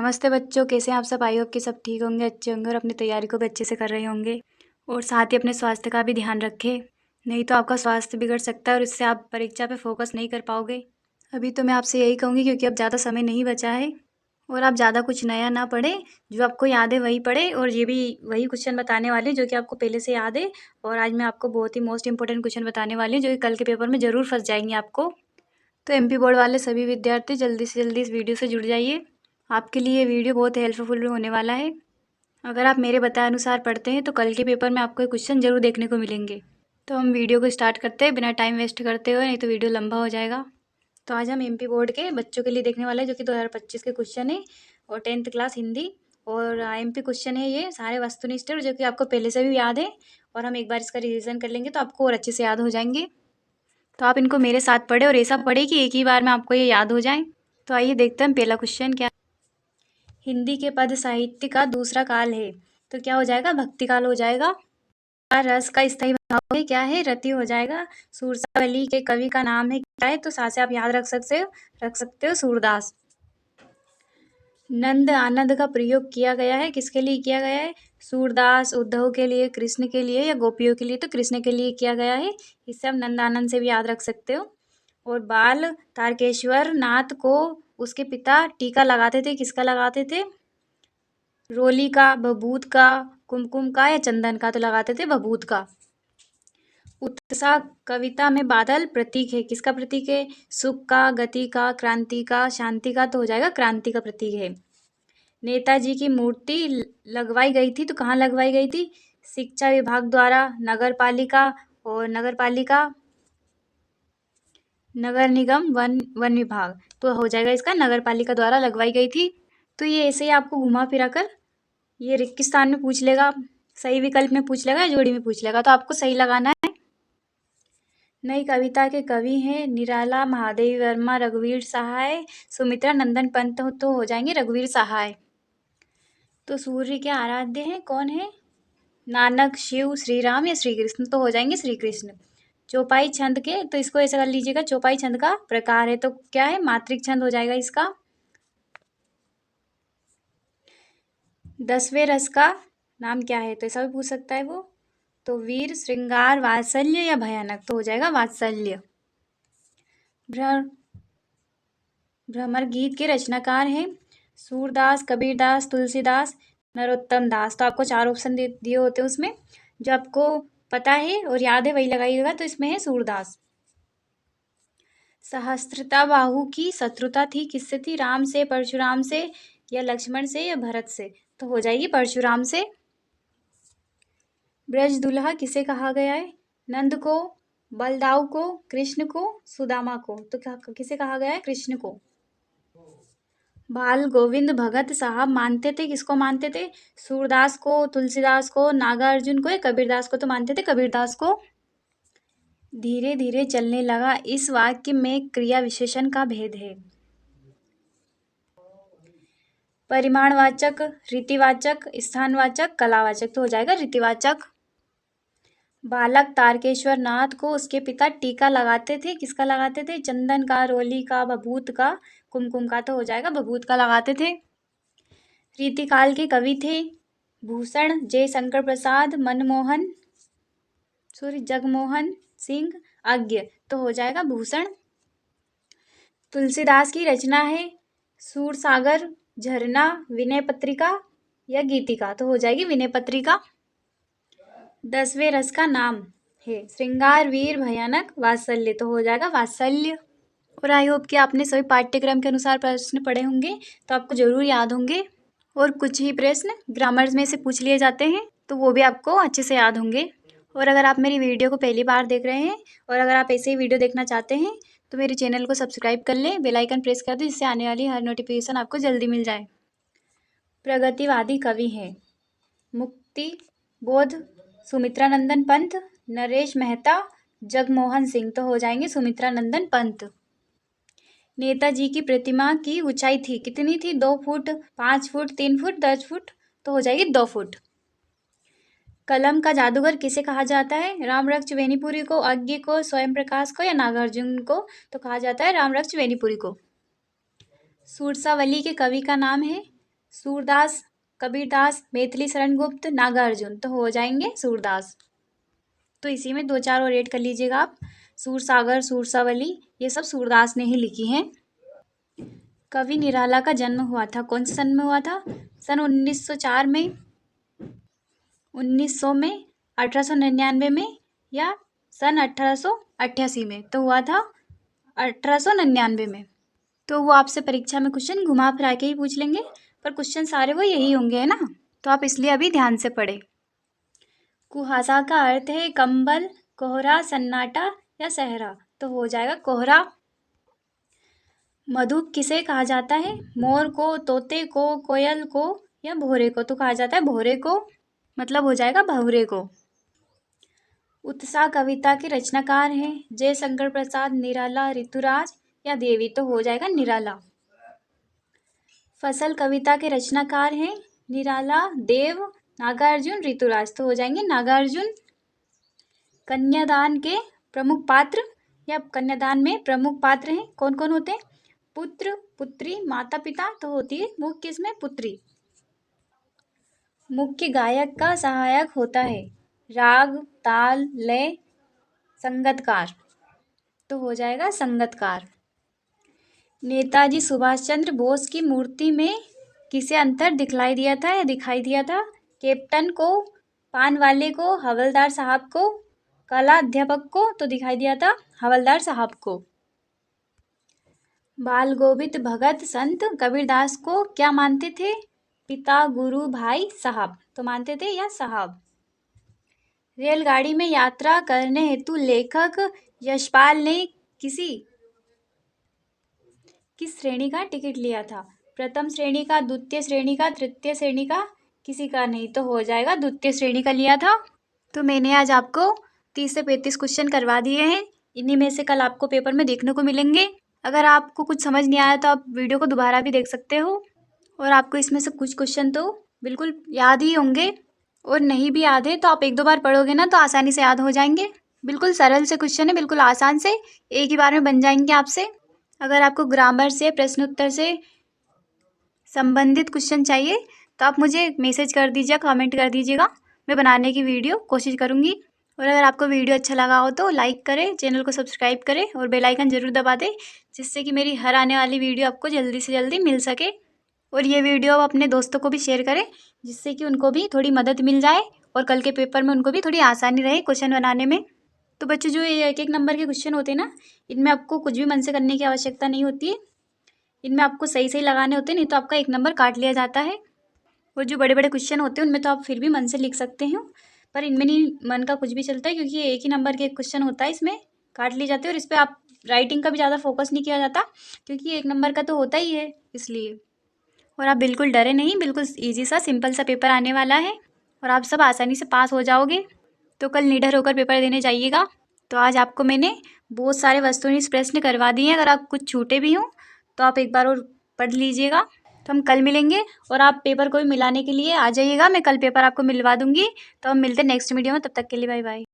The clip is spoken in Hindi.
नमस्ते बच्चों, कैसे हैं आप सब। आई होप कि सब ठीक होंगे, अच्छे होंगे और अपनी तैयारी को भी अच्छे से कर रहे होंगे। और साथ ही अपने स्वास्थ्य का भी ध्यान रखें, नहीं तो आपका स्वास्थ्य बिगड़ सकता है और इससे आप परीक्षा पे फोकस नहीं कर पाओगे। अभी तो मैं आपसे यही कहूँगी क्योंकि अब ज़्यादा समय नहीं बचा है और आप ज़्यादा कुछ नया ना पढ़ें, जो आपको याद है वही पढ़ें। और ये भी वही क्वेश्चन बताने वाले हैं जो कि आपको पहले से याद है। और आज मैं आपको बहुत ही मोस्ट इंपॉर्टेंट क्वेश्चन बताने वाली हूँ जो कि कल के पेपर में ज़रूर फंस जाएंगे आपको। तो MP बोर्ड वाले सभी विद्यार्थी जल्दी से जल्दी इस वीडियो से जुड़ जाइए। आपके लिए ये वीडियो बहुत हेल्पफुल होने वाला है। अगर आप मेरे बताए अनुसार पढ़ते हैं तो कल के पेपर में आपको ये क्वेश्चन जरूर देखने को मिलेंगे। तो हम वीडियो को स्टार्ट करते हैं बिना टाइम वेस्ट करते हुए, नहीं तो वीडियो लंबा हो जाएगा। तो आज हम MP बोर्ड के बच्चों के लिए देखने वाले हैं जो कि 2025 के क्वेश्चन है और 10th क्लास हिंदी। और IMP क्वेश्चन है, ये सारे वस्तुनिष्ठ है जो कि आपको पहले से भी याद है। और हम एक बार इसका रिवीजन कर लेंगे तो आपको और अच्छे से याद हो जाएंगे। तो आप इनको मेरे साथ पढ़े और ऐसा पढ़े कि एक ही बार में आपको ये याद हो जाए। तो आइए देखते हैं पहला क्वेश्चन क्या। हिंदी के पद साहित्य का दूसरा काल है, तो क्या हो जाएगा, भक्ति काल हो जाएगा। रस का स्थायी भाव है, क्या है, रति हो जाएगा। सूरसावली के कवि का नाम है, क्या है, तो साथ से आप याद रख सकते हो सूरदास। नंद आनंद का प्रयोग किया गया है, किसके लिए किया गया है, सूरदास, उद्धव के लिए, कृष्ण के लिए या गोपियों के लिए, तो कृष्ण के लिए किया गया है। इससे आप नंद आनंद से भी याद रख सकते हो। और बाल तारकेश्वर नाथ को उसके पिता टीका लगाते थे, किसका लगाते थे, रोली का, भभूत का, कुमकुम का या चंदन का, तो लगाते थे भभूत का। उत्साह कविता में बादल प्रतीक है, किसका प्रतीक है, सुख का, गति का, क्रांति का, शांति का, तो हो जाएगा क्रांति का प्रतीक है। नेताजी की मूर्ति लगवाई गई थी, तो कहाँ लगवाई गई थी, शिक्षा विभाग द्वारा, नगर पालिका और नगर निगम, वन विभाग, तो हो जाएगा इसका नगर पालिका द्वारा लगवाई गई थी। तो ये ऐसे ही आपको घुमा फिरा कर ये रिक्त स्थान में पूछ लेगा, सही विकल्प में पूछ लेगा, जोड़ी में पूछ लेगा, तो आपको सही लगाना है। नई कविता के कवि हैं निराला, महादेवी वर्मा, रघुवीर सहाय, सुमित्रा नंदन पंत, तो हो जाएंगे रघुवीर सहाय। तो सूर्य के आराध्य हैं, कौन है, नानक, शिव, श्री राम या श्री कृष्ण, तो हो जाएंगे श्री कृष्ण। चौपाई छंद के, तो इसको ऐसा कर लीजिएगा, चौपाई छंद का प्रकार है, तो क्या है, मात्रिक छंद हो जाएगा इसका। 10वें रस का नाम क्या है, तो ऐसा भी पूछ सकता है वो, तो वीर, श्रृंगार, वात्सल्य या भयानक, तो हो जाएगा वात्सल्य। भ्रमर गीत के रचनाकार हैं सूरदास, कबीरदास, तुलसीदास, नरोत्तम दास, तो आपको 4 ऑप्शन दिए होते हैं उसमें, जो आपको पता है और याद है वही लगाइएगा, तो इसमें है सूरदास। सहस्त्रता बाहु की शत्रुता थी, किससे थी, राम से, परशुराम से या लक्ष्मण से या भरत से, तो हो जाएगी परशुराम से। ब्रज दुल्हा किसे कहा गया है, नंद को, बलदाऊ को, कृष्ण को, सुदामा को, तो किसे कहा गया है, कृष्ण को। बाल गोविंद भगत साहब मानते थे, किसको मानते थे, सूरदास को, तुलसीदास को, नागार्जुन को या कबीरदास को, तो मानते थे कबीरदास को। धीरे धीरे चलने लगा, इस वाक्य में क्रिया विशेषण का भेद है, परिमाणवाचक, रीतिवाचक, स्थानवाचक, कलावाचक, तो हो जाएगा रीतिवाचक। बालक तारकेश्वर नाथ को उसके पिता टीका लगाते थे, किसका लगाते थे, चंदन का, रोली का, भभूत का, कुमकुम का, तो हो जाएगा भभूत का लगाते थे। रीतिकाल के कवि थे भूषण, जयशंकर प्रसाद, जगमोहन सिंह, अज्ञ, तो हो जाएगा भूषण। तुलसीदास की रचना है सूरसागर, झरना, विनय पत्रिका या गीतिका, तो हो जाएगी विनय पत्रिका। 10वें रस का नाम है श्रृंगार, वीर, भयानक, वात्सल्य, तो हो जाएगा वात्सल्य। और आई होप कि आपने सभी पाठ्यक्रम के अनुसार प्रश्न पढ़े होंगे, तो आपको जरूर याद होंगे। और कुछ ही प्रश्न ग्रामर में से पूछ लिए जाते हैं, तो वो भी आपको अच्छे से याद होंगे। और अगर आप मेरी वीडियो को पहली बार देख रहे हैं और अगर आप ऐसे ही वीडियो देखना चाहते हैं तो मेरे चैनल को सब्सक्राइब कर लें, बेल आइकन प्रेस कर दें, जिससे आने वाली हर नोटिफिकेशन आपको जल्दी मिल जाए। प्रगतिवादी कवि हैं मुक्ति बोध, सुमित्रा नंदन पंत, नरेश मेहता, जगमोहन सिंह, तो हो जाएंगे सुमित्रा नंदन पंत। नेताजी की प्रतिमा की ऊंचाई थी, कितनी थी, 2 फुट, 5 फुट, 3 फुट, 10 फुट, तो हो जाएगी 2 फुट। कलम का जादूगर किसे कहा जाता है, रामरक्ष वेनीपुरी को, अज्ञ को, स्वयं प्रकाश को या नागार्जुन को, तो कहा जाता है रामरक्ष वेनीपुरी को। सूरसावली के कवि का नाम है सूरदास, कबीरदास, मैथिली शरण गुप्त, नागार्जुन, तो हो जाएंगे सूरदास। तो इसी में 2-4 और ऐड कर लीजिएगा आप। सूरसागर, सूरसावली, ये सब सूरदास ने ही लिखी हैं। कवि निराला का जन्म हुआ था कौन से सन में हुआ था? सन 1904 में, 1900 में, 1899 में, या सन 1888 में? तो हुआ था 1899 में। तो वो आपसे परीक्षा में क्वेश्चन घुमा फिरा के ही पूछ लेंगे, पर क्वेश्चन सारे वो यही होंगे, है ना? तो आप इसलिए अभी ध्यान से पढ़े। कुहासा का अर्थ है कंबल, कोहरा, सन्नाटा या सहरा, तो हो जाएगा कोहरा। मधुप किसे कहा जाता है? मोर को, तोते को, कोयल को या भौरे को? तो कहा जाता है भौरे को, मतलब हो जाएगा भौरे को। उत्साह कविता के रचनाकार हैं जयशंकर प्रसाद, निराला, ऋतुराज या देवी? तो हो जाएगा निराला। फसल कविता के रचनाकार हैं निराला, देव, नागार्जुन, ऋतुराज? तो हो जाएंगे नागार्जुन। कन्यादान के प्रमुख पात्र या कन्यादान में प्रमुख पात्र हैं कौन कौन होते हैं? पुत्र, पुत्री, माता पिता, तो होती है मुख्य इसमें पुत्री। मुख्य गायक का सहायक होता है राग, ताल, लय, संगतकार, तो हो जाएगा संगतकार। नेताजी सुभाष चंद्र बोस की मूर्ति में किसे अंतर दिखलाई दिया था या दिखाई दिया था? कैप्टन को, पान वाले को, हवलदार साहब को, कला अध्यापक को? तो दिखाई दिया था हवलदार साहब को। बाल गोविंद भगत संत कबीरदास को क्या मानते थे? पिता, गुरु, भाई, साहब, तो मानते थे या साहब। रेलगाड़ी में यात्रा करने हेतु लेखक यशपाल ने किस श्रेणी का टिकट लिया था? प्रथम श्रेणी का, द्वितीय श्रेणी का, तृतीय श्रेणी का, किसी का नहीं? तो हो जाएगा द्वितीय श्रेणी का लिया था। तो मैंने आज आपको 30 से 35 क्वेश्चन करवा दिए हैं। इन्हीं में से कल आपको पेपर में देखने को मिलेंगे। अगर आपको कुछ समझ नहीं आया तो आप वीडियो को दोबारा भी देख सकते हो, और आपको इसमें से कुछ क्वेश्चन तो बिल्कुल याद ही होंगे, और नहीं भी याद है तो आप 1-2 बार पढ़ोगे ना तो आसानी से याद हो जाएंगे। बिल्कुल सरल से क्वेश्चन है, बिल्कुल आसान से, एक ही बार में बन जाएंगे आपसे। अगर आपको ग्रामर से, प्रश्न उत्तर से संबंधित क्वेश्चन चाहिए तो आप मुझे मैसेज कर दीजिए, कमेंट कर दीजिएगा, मैं बनाने की वीडियो कोशिश करूँगी। और अगर आपको वीडियो अच्छा लगा हो तो लाइक करें, चैनल को सब्सक्राइब करें और बेल आइकन ज़रूर दबा दें, जिससे कि मेरी हर आने वाली वीडियो आपको जल्दी से जल्दी मिल सके। और ये वीडियो आप अपने दोस्तों को भी शेयर करें, जिससे कि उनको भी थोड़ी मदद मिल जाए और कल के पेपर में उनको भी थोड़ी आसानी रहे क्वेश्चन बनाने में। तो बच्चों, जो ये 1-1 नंबर के क्वेश्चन होते हैं ना, इनमें आपको कुछ भी मन से करने की आवश्यकता नहीं होती है। इनमें आपको सही सही लगाने होते हैं, नहीं तो आपका 1 नंबर काट लिया जाता है। और जो बड़े बड़े क्वेश्चन होते हैं उनमें तो आप फिर भी मन से लिख सकते हो, पर इनमें नहीं मन का कुछ भी चलता है, क्योंकि ये 1 ही नंबर के क्वेश्चन होता है, इसमें काट लिए जाते हैं। और इस पर आप राइटिंग का भी ज़्यादा फोकस नहीं किया जाता, क्योंकि 1 नंबर का तो होता ही है, इसलिए। और आप बिल्कुल डरे नहीं, बिल्कुल ईजी सा सिंपल सा पेपर आने वाला है और आप सब आसानी से पास हो जाओगे। तो कल निडर होकर पेपर देने जाइएगा। तो आज आपको मैंने बहुत सारे वस्तुनिष्ठ प्रश्न करवा दिए हैं। अगर आप कुछ छूटे भी हों तो आप एक बार और पढ़ लीजिएगा। तो हम कल मिलेंगे, और आप पेपर को भी मिलाने के लिए आ जाइएगा, मैं कल पेपर आपको मिलवा दूंगी। तो हम मिलते हैं नेक्स्ट वीडियो में, तब तक के लिए बाय बाय।